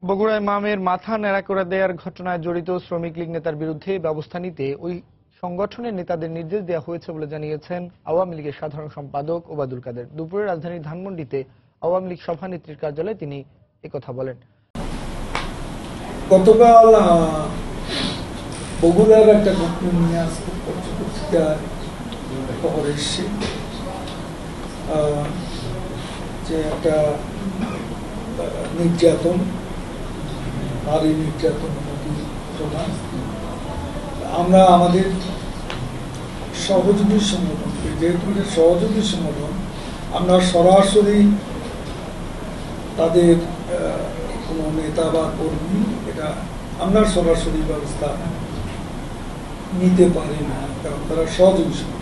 বগুড়ায় মামের মাথা ন্যাড়া করে দেওয়ার ঘটনায় জড়িত শ্রমিক লীগ নেতার বিরুদ্ধে ব্যবস্থা নিতে ওই সংগঠনের নেতাদের নির্দেশ দেওয়া হয়েছে বলে জানিয়েছেন আওয়ামী লীগের সাধারণ সম্পাদক ওবায়দুল কাদের। দুপুরে রাজধানীর ধানমন্ডিতে আওয়ামী লীগ সভানেত্রীর কার্যালয়ে তিনি একথা বলেন। গতকাল বগুড়ার একটা ঘটনা নিয়ে আসতে পত্রিকায় খবর এসছে যে একটা নির্যাতন, নারী নির্যাতন ঘটনা। আমরা আমাদের সহযোগী সংগঠনকে, যেহেতু সহযোগী সংগঠন, আমরা সরাসরি তাদের কোনো নেতা বা কর্মী এটা আমরা সরাসরি ব্যবস্থা নিতে পারি না, কারণ তারা সহযোগী সংগঠন।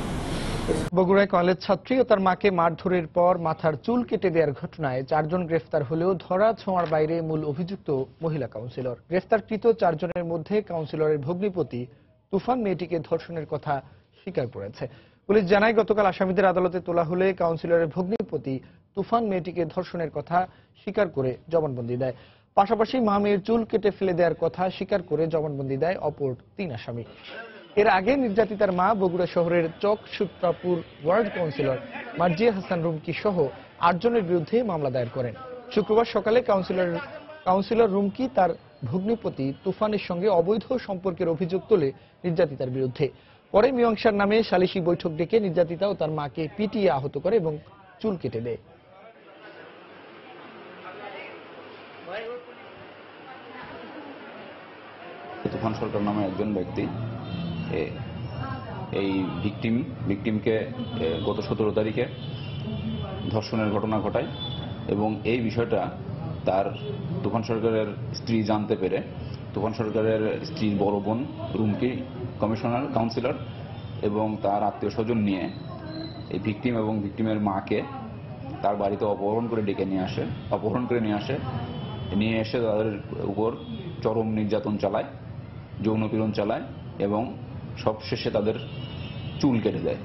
বগুড়ায় কলেজ ছাত্রী ও তার মাকে মারধরের পর মাথার চুল কেটে দেওয়ার ঘটনায় 4 জন গ্রেফতার হলেও ধরা ছোঁয়ার বাইরে মূল অভিযুক্ত মহিলা কাউন্সিলর। গ্রেফতারকৃত 4 জনের মধ্যে কাউন্সিলরের ভগ্নিপতি তুফান মেয়েটিকে ধর্ষণের কথা স্বীকার করেছে। পুলিশ জানায়, গতকাল আসামিদের আদালতে তোলা হলে কাউন্সিলরের ভগ্নিপতি তুফান মেয়েটিকে ধর্ষণের কথা স্বীকার করে জবানবন্দি দেয়। পাশাপাশি মা মেয়ের চুল কেটে ফেলে দেওয়ার কথা স্বীকার করে জবানবন্দি দেয় অপর 3 আসামি। এর আগে নির্যাতিতার মা বগুড়া শহরের চক সুত্রাপুর ওয়ার্ড কাউন্সিলর মার্জিয়া হাসান রুমকি সহ 8 জনের বিরুদ্ধে মামলা দায়ের করেন। শুক্রবার সকালে কাউন্সিলর রুমকি তার ভগ্নিপতি তুফানের সঙ্গে অবৈধ সম্পর্কের অভিযোগ তোলে নির্যাতিতার বিরুদ্ধে। পরে মীমাংসার নামে সালিশি বৈঠক ডেকে নির্যাতিতা ও তার মাকে পিটিয়ে আহত করে এবং চুল কেটে দেয়। তুফান সরকার নামে একজন ব্যক্তি এই ভিকটিমকে গত 17 তারিখে ধর্ষণের ঘটনা ঘটায় এবং এই বিষয়টা তার তুফান সরকারের স্ত্রী জানতে পেরে তুফান সরকারের স্ত্রীর বড় বোন রুমকি কমিশনার কাউন্সিলর এবং তার আত্মীয় স্বজন নিয়ে এই ভিকটিম এবং ভিকটিমের মাকে তার বাড়িতে অপহরণ করে নিয়ে এসে তাদের উপর চরম নির্যাতন চালায়, যৌন পীড়ন চালায় এবং সবশেষে তাদের চুল কেটে দেয়।